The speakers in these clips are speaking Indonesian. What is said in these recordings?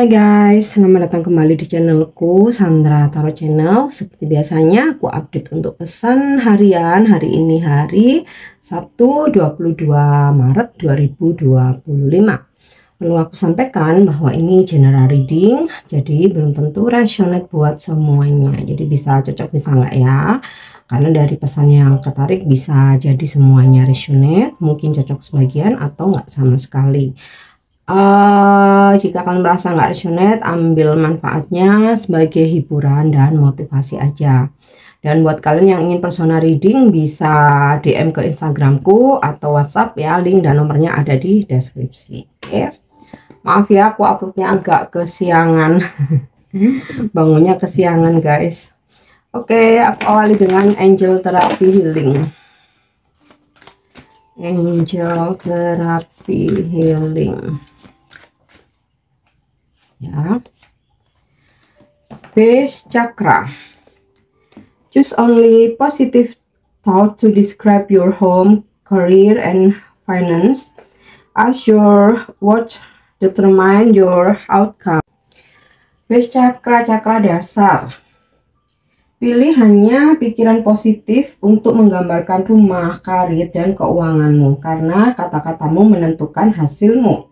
Hai guys, selamat datang kembali di channelku Sandra Tarot Channel. Seperti biasanya aku update untuk pesan harian hari ini, hari Sabtu 22 Maret 2025. Perlu aku sampaikan bahwa ini general reading, jadi belum tentu resonate buat semuanya. Jadi bisa cocok bisa enggak ya, karena dari pesan yang ketarik bisa jadi semuanya resonate, mungkin cocok sebagian atau enggak sama sekali. Jika kalian merasa nggak resonate, ambil manfaatnya sebagai hiburan dan motivasi aja. Dan buat kalian yang ingin personal reading bisa DM ke Instagramku atau WhatsApp ya, link dan nomornya ada di deskripsi. Oke. Maaf ya, aku uploadnya agak kesiangan. Bangunnya kesiangan guys. Oke, aku awali dengan Angel Therapy Healing. Angel Therapy Healing. Ya, base chakra. Choose only positive thought to describe your home, career, and finance, as your words determine your outcome. Base chakra, chakra dasar. Pilih hanya pikiran positif untuk menggambarkan rumah, karir, dan keuanganmu, karena kata-katamu menentukan hasilmu.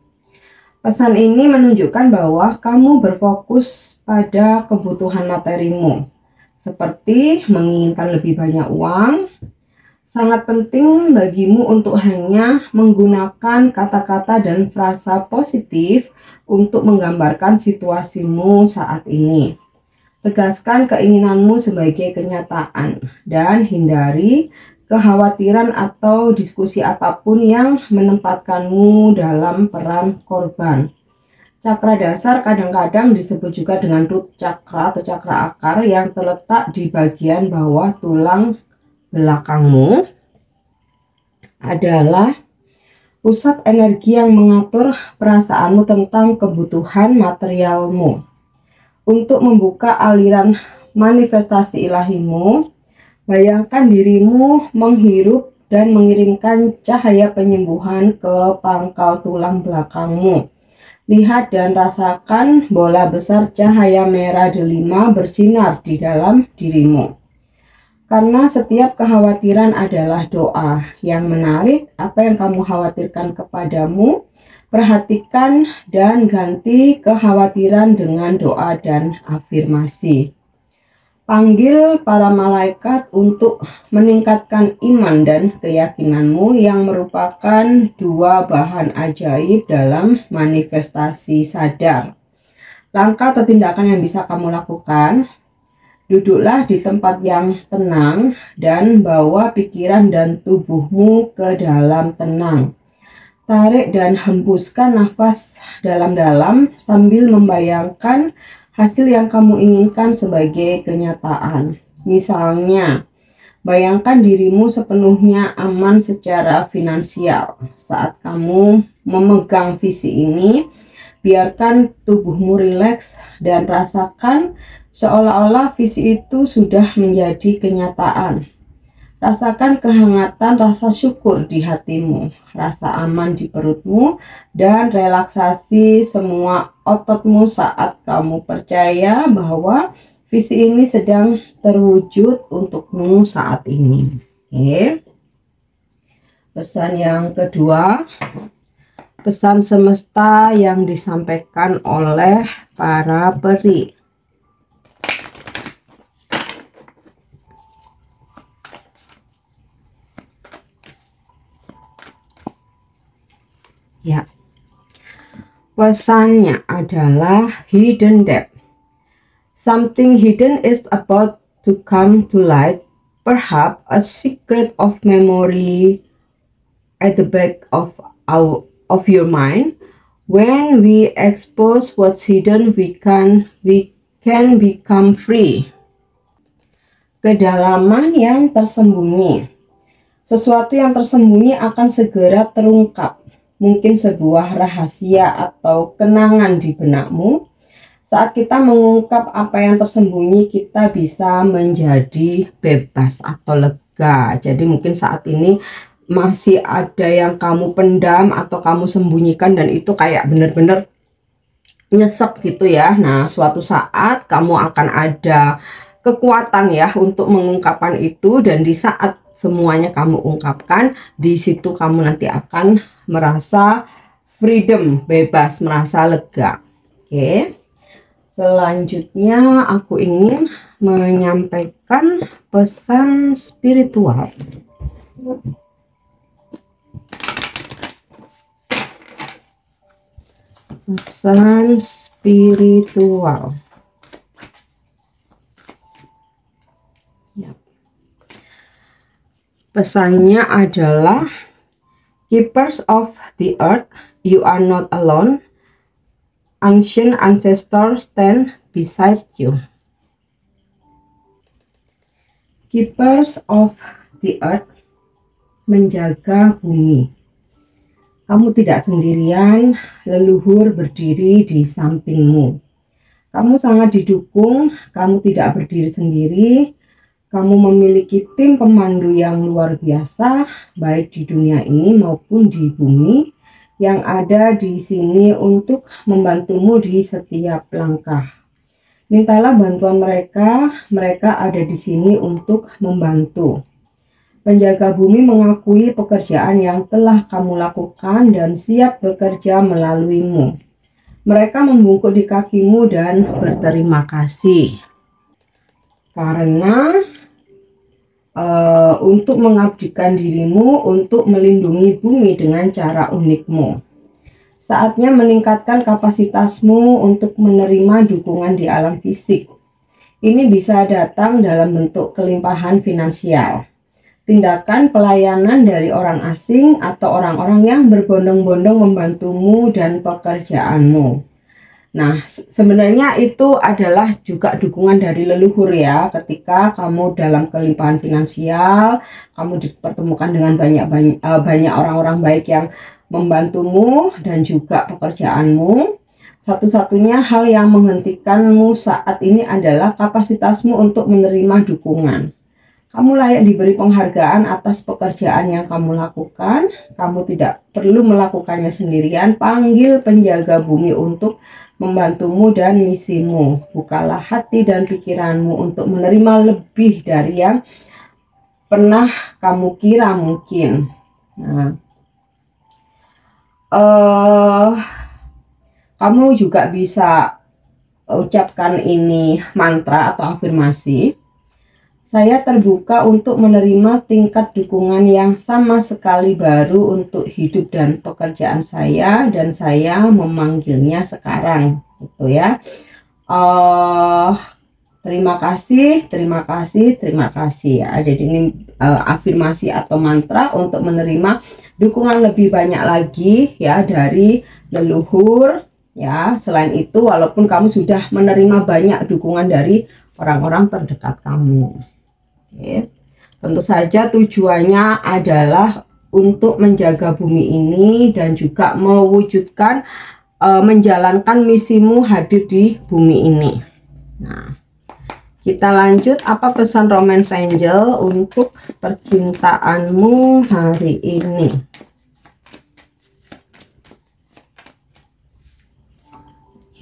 Pesan ini menunjukkan bahwa kamu berfokus pada kebutuhan materimu, seperti menginginkan lebih banyak uang. Sangat penting bagimu untuk hanya menggunakan kata-kata dan frasa positif untuk menggambarkan situasimu saat ini. Tegaskan keinginanmu sebagai kenyataan dan hindari kekhawatiran atau diskusi apapun yang menempatkanmu dalam peran korban. Cakra dasar kadang-kadang disebut juga dengan root chakra atau cakra akar yang terletak di bagian bawah tulang belakangmu. Adalah pusat energi yang mengatur perasaanmu tentang kebutuhan materialmu. Untuk membuka aliran manifestasi ilahimu, bayangkan dirimu menghirup dan mengirimkan cahaya penyembuhan ke pangkal tulang belakangmu. Lihat dan rasakan bola besar cahaya merah delima bersinar di dalam dirimu. Karena setiap kekhawatiran adalah doa yang menarik apa yang kamu khawatirkan kepadamu. Perhatikan dan ganti kekhawatiran dengan doa dan afirmasi. Panggil para malaikat untuk meningkatkan iman dan keyakinanmu yang merupakan dua bahan ajaib dalam manifestasi sadar. Langkah atau tindakan yang bisa kamu lakukan: duduklah di tempat yang tenang dan bawa pikiran dan tubuhmu ke dalam tenang. Tarik dan hembuskan nafas dalam-dalam sambil membayangkan hasil yang kamu inginkan sebagai kenyataan. Misalnya, bayangkan dirimu sepenuhnya aman secara finansial. Saat kamu memegang visi ini, biarkan tubuhmu rileks dan rasakan seolah-olah visi itu sudah menjadi kenyataan. Rasakan kehangatan rasa syukur di hatimu, rasa aman di perutmu, dan relaksasi semua ototmu saat kamu percaya bahwa visi ini sedang terwujud untukmu saat ini. Oke. Pesan yang kedua, pesan semesta yang disampaikan oleh para peri. Ya, pesannya adalah hidden depth. Something hidden is about to come to light, perhaps a secret of memory at the back of your mind. When we expose what's hidden, we can become free. Kedalaman yang tersembunyi. Sesuatu yang tersembunyi akan segera terungkap. Mungkin sebuah rahasia atau kenangan di benakmu. Saat kita mengungkap apa yang tersembunyi, kita bisa menjadi bebas atau lega. Jadi mungkin saat ini masih ada yang kamu pendam atau kamu sembunyikan, dan itu kayak bener-bener nyesek gitu ya. Nah, suatu saat kamu akan ada kekuatan ya untuk mengungkapkan itu, dan di saat semuanya kamu ungkapkan, di situ kamu nanti akan merasa freedom, bebas, merasa lega. Oke. Selanjutnya aku ingin menyampaikan pesan spiritual. Pesan spiritual. Ya. Pesannya adalah, keepers of the earth, you are not alone. Ancient ancestors stand beside you. Keepers of the earth, menjaga bumi. Kamu tidak sendirian, leluhur berdiri di sampingmu. Kamu sangat didukung, kamu tidak berdiri sendiri. Kamu memiliki tim pemandu yang luar biasa, baik di dunia ini maupun di bumi, yang ada di sini untuk membantumu di setiap langkah. Mintalah bantuan mereka, mereka ada di sini untuk membantu. Penjaga bumi mengakui pekerjaan yang telah kamu lakukan dan siap bekerja melaluimu. Mereka membungkuk di kakimu dan berterima kasih. Karena untuk mengabdikan dirimu untuk melindungi bumi dengan cara unikmu. Saatnya meningkatkan kapasitasmu untuk menerima dukungan di alam fisik. Ini bisa datang dalam bentuk kelimpahan finansial, tindakan pelayanan dari orang asing, atau orang-orang yang berbondong-bondong membantumu dan pekerjaanmu. Nah, sebenarnya itu adalah juga dukungan dari leluhur ya. Ketika kamu dalam kelimpahan finansial, kamu dipertemukan dengan banyak orang-orang baik yang membantumu dan juga pekerjaanmu. Satu-satunya hal yang menghentikanmu saat ini adalah kapasitasmu untuk menerima dukungan. Kamu layak diberi penghargaan atas pekerjaan yang kamu lakukan. Kamu tidak perlu melakukannya sendirian. Panggil penjaga bumi untuk membantumu dan misimu. Bukalah hati dan pikiranmu untuk menerima lebih dari yang pernah kamu kira mungkin. Nah, kamu juga bisa ucapkan ini mantra atau afirmasi. Saya terbuka untuk menerima tingkat dukungan yang sama sekali baru untuk hidup dan pekerjaan saya, dan saya memanggilnya sekarang, gitu ya. Terima kasih, terima kasih, terima kasih. Jadi ini afirmasi atau mantra untuk menerima dukungan lebih banyak lagi ya dari leluhur ya. Selain itu, walaupun kamu sudah menerima banyak dukungan dari orang-orang terdekat kamu. Oke. Tentu saja tujuannya adalah untuk menjaga bumi ini dan juga mewujudkan menjalankan misimu hadir di bumi ini. Nah, kita lanjut, apa pesan Romance Angel untuk percintaanmu hari ini?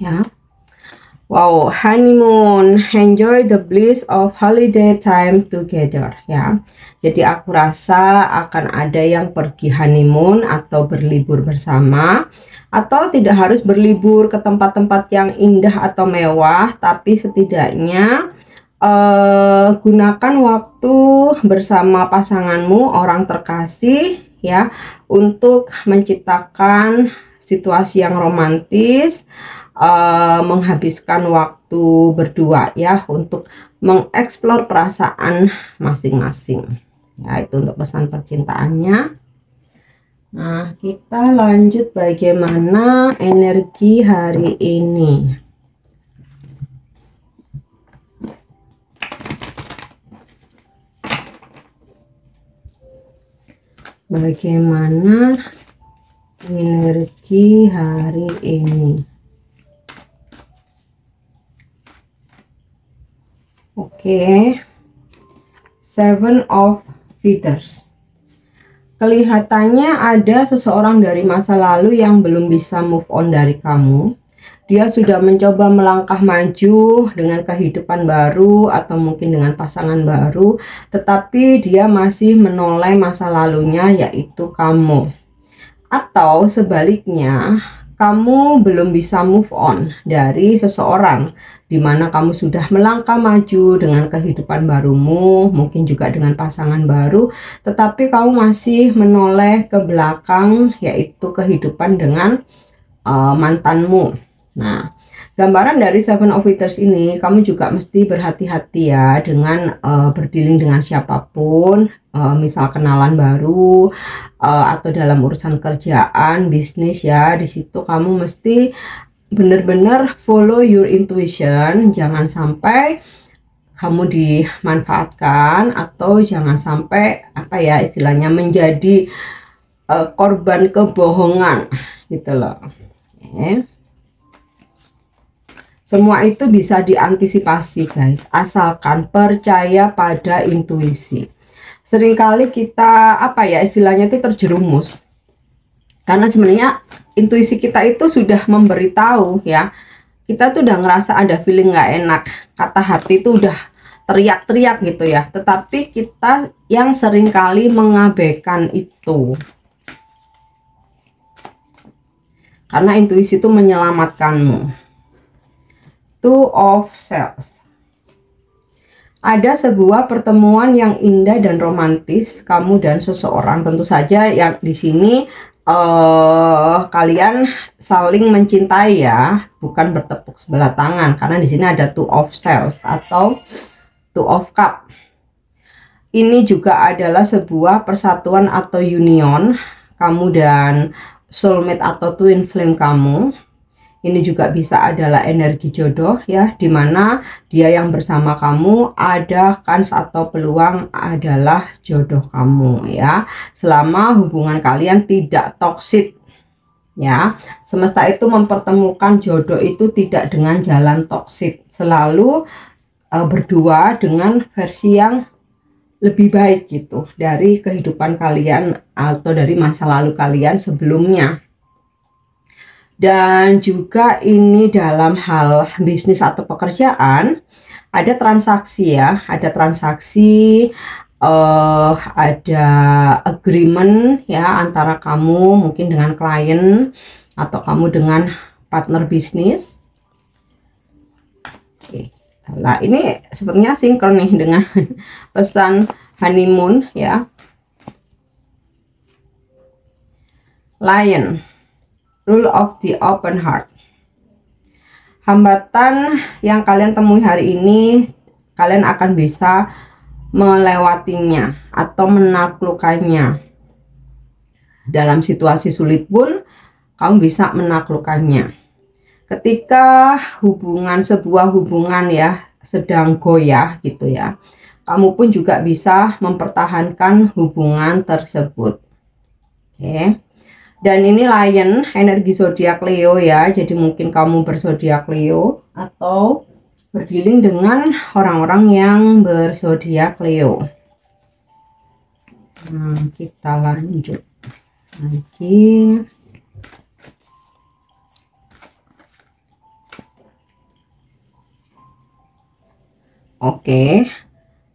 Ya. Wow, honeymoon, enjoy the bliss of holiday time together ya. Jadi aku rasa akan ada yang pergi honeymoon atau berlibur bersama, atau tidak harus berlibur ke tempat-tempat yang indah atau mewah, tapi setidaknya gunakan waktu bersama pasanganmu, orang terkasih ya, untuk menciptakan situasi yang romantis. Menghabiskan waktu berdua ya untuk mengeksplor perasaan masing-masing ya. Itu untuk pesan percintaannya. Nah, kita lanjut bagaimana energi hari ini. Bagaimana energi hari ini? Oke, Seven of Feathers. Kelihatannya ada seseorang dari masa lalu yang belum bisa move on dari kamu. Dia sudah mencoba melangkah maju dengan kehidupan baru atau mungkin dengan pasangan baru, tetapi dia masih menoleh masa lalunya, yaitu kamu. Atau sebaliknya, kamu belum bisa move on dari seseorang, di mana kamu sudah melangkah maju dengan kehidupan barumu, mungkin juga dengan pasangan baru, tetapi kamu masih menoleh ke belakang, yaitu kehidupan dengan mantanmu. Nah, gambaran dari Seven of Waiters ini, kamu juga mesti berhati-hati ya dengan berdealing dengan siapapun, misal kenalan baru atau dalam urusan kerjaan, bisnis ya. Di situ kamu mesti benar-benar follow your intuition, jangan sampai kamu dimanfaatkan atau jangan sampai apa ya istilahnya menjadi korban kebohongan gitu loh. Semua itu bisa diantisipasi guys, asalkan percaya pada intuisi. Seringkali kita apa ya istilahnya itu terjerumus, karena sebenarnya intuisi kita itu sudah memberitahu ya, kita tuh udah ngerasa ada feeling nggak enak, kata hati itu udah teriak-teriak gitu ya, tetapi kita yang seringkali mengabaikan itu. Karena intuisi itu menyelamatkanmu. Two of Swords. Ada sebuah pertemuan yang indah dan romantis kamu dan seseorang. Tentu saja yang di sini kalian saling mencintai ya, bukan bertepuk sebelah tangan, karena di sini ada Two of Swords atau Two of Cup. Ini juga adalah sebuah persatuan atau union kamu dan soulmate atau twin flame kamu. Ini juga bisa adalah energi jodoh ya, dimana dia yang bersama kamu ada kans atau peluang adalah jodoh kamu ya, selama hubungan kalian tidak toksik ya. Semesta itu mempertemukan jodoh itu tidak dengan jalan toksik, selalu berdua dengan versi yang lebih baik gitu dari kehidupan kalian atau dari masa lalu kalian sebelumnya. Dan juga ini dalam hal bisnis atau pekerjaan ada transaksi ya, ada transaksi, ada agreement ya antara kamu mungkin dengan klien atau kamu dengan partner bisnis. Oke. Nah ini sepertinya sinkron nih dengan pesan honeymoon ya. Lion, rule of the open heart. Hambatan yang kalian temui hari ini, kalian akan bisa melewatinya atau menaklukkannya. Dalam situasi sulit pun kamu bisa menaklukkannya. Ketika sebuah hubungan ya sedang goyah gitu ya, kamu pun juga bisa mempertahankan hubungan tersebut. Oke. Dan ini Lion, energi zodiak Leo ya. Jadi mungkin kamu berzodiak Leo atau berdealing dengan orang-orang yang berzodiak Leo. Nah, kita lanjut lagi. Oke.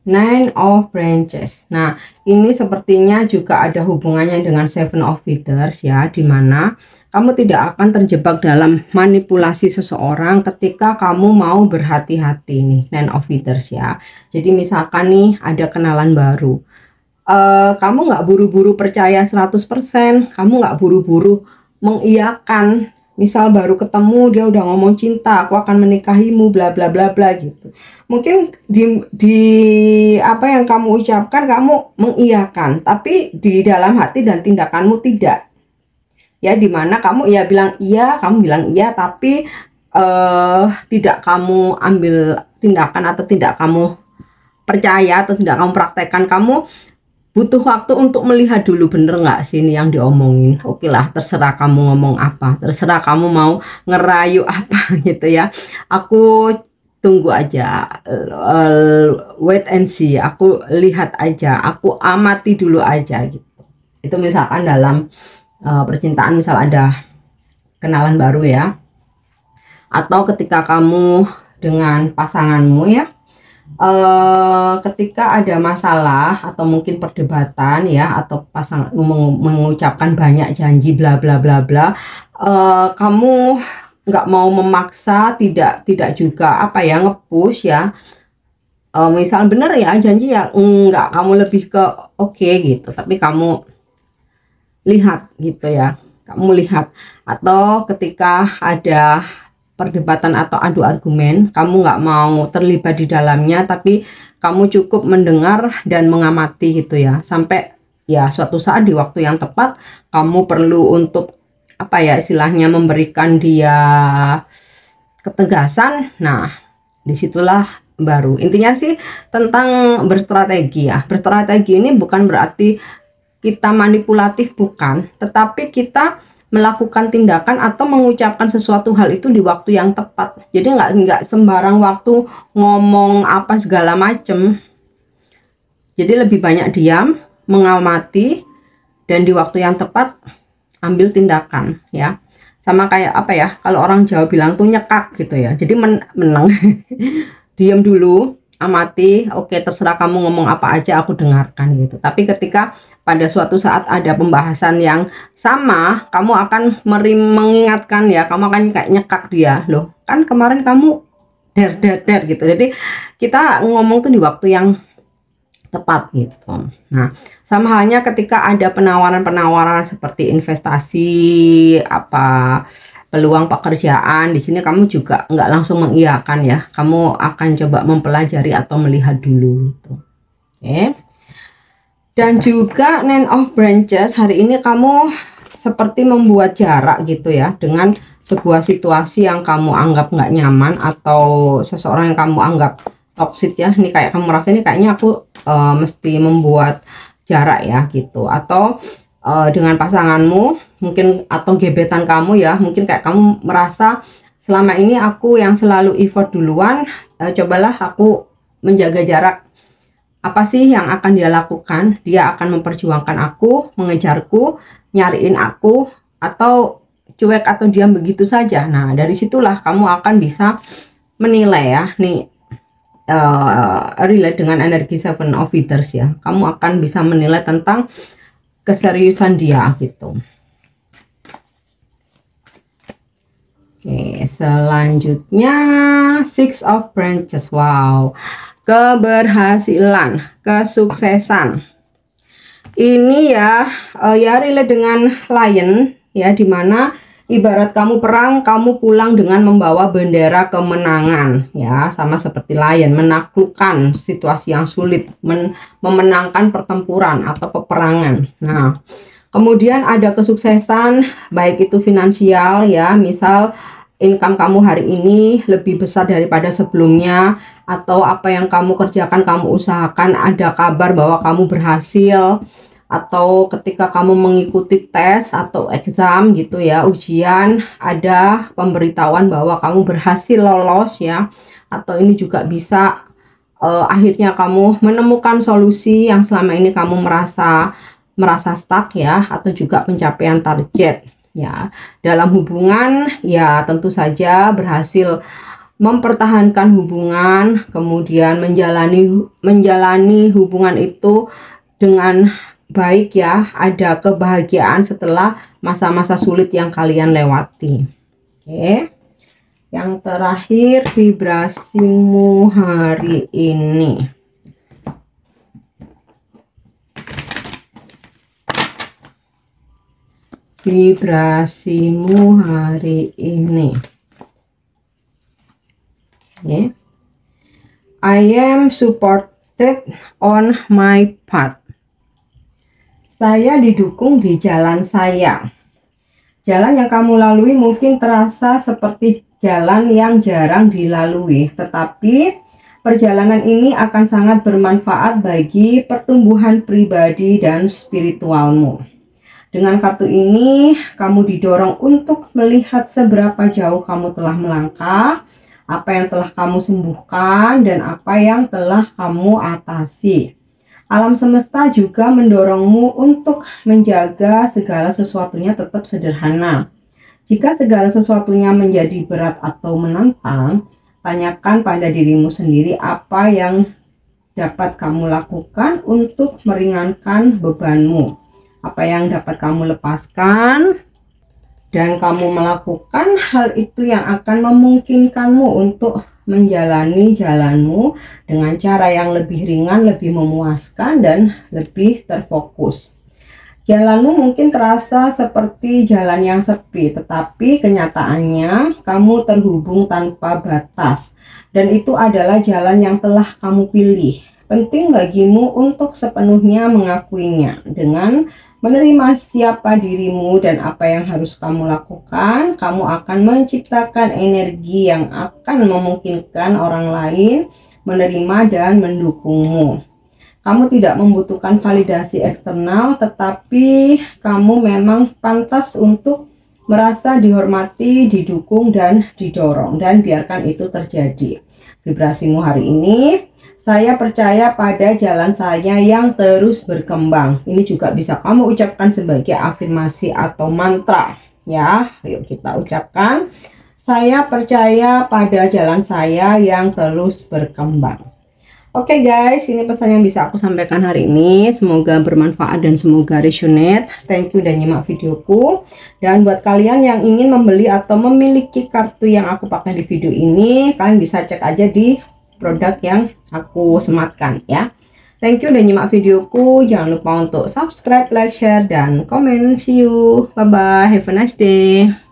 Nine of Branches. Nah, ini sepertinya juga ada hubungannya dengan Seven of Waiters ya, dimana kamu tidak akan terjebak dalam manipulasi seseorang ketika kamu mau berhati-hati nih, Nine of Waiters ya. Jadi misalkan nih ada kenalan baru, kamu nggak buru-buru percaya 100%, kamu nggak buru-buru mengiyakan. Misal baru ketemu dia udah ngomong cinta, aku akan menikahimu, bla bla bla bla gitu. Mungkin di apa yang kamu ucapkan kamu mengiyakan, tapi di dalam hati dan tindakanmu tidak. Ya, dimana kamu ya bilang iya, kamu bilang iya, tapi tidak kamu ambil tindakan atau tidak kamu percaya atau tidak kamu praktekkan. Kamu butuh waktu untuk melihat dulu bener nggak sih ini yang diomongin. Oke lah, terserah kamu ngomong apa, terserah kamu mau ngerayu apa gitu ya. Aku tunggu aja, wait and see, aku lihat aja, aku amati dulu aja gitu. Itu misalkan dalam percintaan, misal ada kenalan baru ya. atau ketika kamu dengan pasanganmu ya, ketika ada masalah atau mungkin perdebatan ya, atau pasangan mengucapkan banyak janji bla bla bla bla, kamu nggak mau memaksa, tidak juga apa ya, nge-push ya. Misal bener ya janji ya, enggak, kamu lebih ke oke gitu, tapi kamu lihat gitu ya, kamu lihat. Atau ketika ada perdebatan atau adu argumen, kamu nggak mau terlibat di dalamnya, tapi kamu cukup mendengar dan mengamati gitu ya, sampai ya suatu saat di waktu yang tepat kamu perlu untuk apa ya istilahnya, memberikan dia ketegasan. Nah disitulah baru intinya sih tentang berstrategi ya. Berstrategi ini bukan berarti kita manipulatif, bukan, tetapi kita melakukan tindakan atau mengucapkan sesuatu hal itu di waktu yang tepat. Jadi nggak sembarang waktu ngomong apa segala macem. Jadi lebih banyak diam, mengamati, dan di waktu yang tepat ambil tindakan ya. Sama kayak apa ya, kalau orang Jawa bilang tuh nyekak gitu ya. Jadi menang. Diam dulu, amati, oke terserah kamu ngomong apa aja aku dengarkan gitu. Tapi ketika pada suatu saat ada pembahasan yang sama, kamu akan mengingatkan ya, kamu akan kayak nyekak dia, loh kan kemarin kamu der gitu. Jadi kita ngomong tuh di waktu yang tepat gitu. Nah sama halnya ketika ada penawaran-penawaran seperti investasi, apa peluang pekerjaan, di sini kamu juga nggak langsung mengiyakan ya, kamu akan coba mempelajari atau melihat dulu gitu. Oke. Dan juga Nine of Branches, hari ini kamu seperti membuat jarak gitu ya dengan sebuah situasi yang kamu anggap nggak nyaman, atau seseorang yang kamu anggap toxic ya. Ini kayak kamu merasa ini kayaknya aku mesti membuat jarak ya gitu. Atau dengan pasanganmu mungkin, atau gebetan kamu ya, mungkin kayak kamu merasa selama ini aku yang selalu effort duluan, cobalah aku menjaga jarak. Apa sih yang akan dia lakukan? Dia akan memperjuangkan aku, mengejarku, nyariin aku, atau cuek atau diam begitu saja. Nah dari situlah kamu akan bisa menilai ya, nih relate dengan energi Seven of Water ya, kamu akan bisa menilai tentang keseriusan dia gitu. Oke, selanjutnya Six of Branches. Wow, keberhasilan, kesuksesan. Ini ya ya relate dengan Lion ya, dimana ibarat kamu perang, kamu pulang dengan membawa bendera kemenangan ya, sama seperti Lion, menaklukkan situasi yang sulit, memenangkan pertempuran atau peperangan. Nah kemudian ada kesuksesan, baik itu finansial ya, misal income kamu hari ini lebih besar daripada sebelumnya, atau apa yang kamu kerjakan, kamu usahakan, ada kabar bahwa kamu berhasil, atau ketika kamu mengikuti tes atau exam gitu ya, ujian, ada pemberitahuan bahwa kamu berhasil lolos ya. Atau ini juga bisa akhirnya kamu menemukan solusi yang selama ini kamu merasa stuck ya, atau juga pencapaian target ya. Dalam hubungan ya tentu saja berhasil mempertahankan hubungan, kemudian menjalani hubungan itu dengan baik ya, ada kebahagiaan setelah masa-masa sulit yang kalian lewati. Oke. Yang terakhir, vibrasimu hari ini. Vibrasimu hari ini. Okay. I am supported on my path. Saya didukung di jalan saya. Jalan yang kamu lalui mungkin terasa seperti jalan yang jarang dilalui, tetapi perjalanan ini akan sangat bermanfaat bagi pertumbuhan pribadi dan spiritualmu. Dengan kartu ini, kamu didorong untuk melihat seberapa jauh kamu telah melangkah, apa yang telah kamu sembuhkan, dan apa yang telah kamu atasi. Alam semesta juga mendorongmu untuk menjaga segala sesuatunya tetap sederhana. Jika segala sesuatunya menjadi berat atau menantang, tanyakan pada dirimu sendiri apa yang dapat kamu lakukan untuk meringankan bebanmu. Apa yang dapat kamu lepaskan, dan kamu melakukan hal itu yang akan memungkinkanmu untuk menjalani jalanmu dengan cara yang lebih ringan, lebih memuaskan, dan lebih terfokus. Jalanmu mungkin terasa seperti jalan yang sepi, tetapi kenyataannya kamu terhubung tanpa batas. Dan itu adalah jalan yang telah kamu pilih. Penting bagimu untuk sepenuhnya mengakuinya. Dengan menerima siapa dirimu dan apa yang harus kamu lakukan, kamu akan menciptakan energi yang akan memungkinkan orang lain menerima dan mendukungmu. Kamu tidak membutuhkan validasi eksternal, tetapi kamu memang pantas untuk merasa dihormati, didukung, dan didorong. Dan biarkan itu terjadi. Vibrasimu hari ini, saya percaya pada jalan saya yang terus berkembang. Ini juga bisa kamu ucapkan sebagai afirmasi atau mantra. Ya, yuk kita ucapkan. Saya percaya pada jalan saya yang terus berkembang. Oke guys, ini pesan yang bisa aku sampaikan hari ini. Semoga bermanfaat dan semoga resonate. Thank you udah nyimak videoku. Dan buat kalian yang ingin membeli atau memiliki kartu yang aku pakai di video ini, kalian bisa cek aja di produk yang aku sematkan ya. Thank you udah nyimak videoku. Jangan lupa untuk subscribe, like, share, dan komen. See you. Bye-bye. Have a nice day.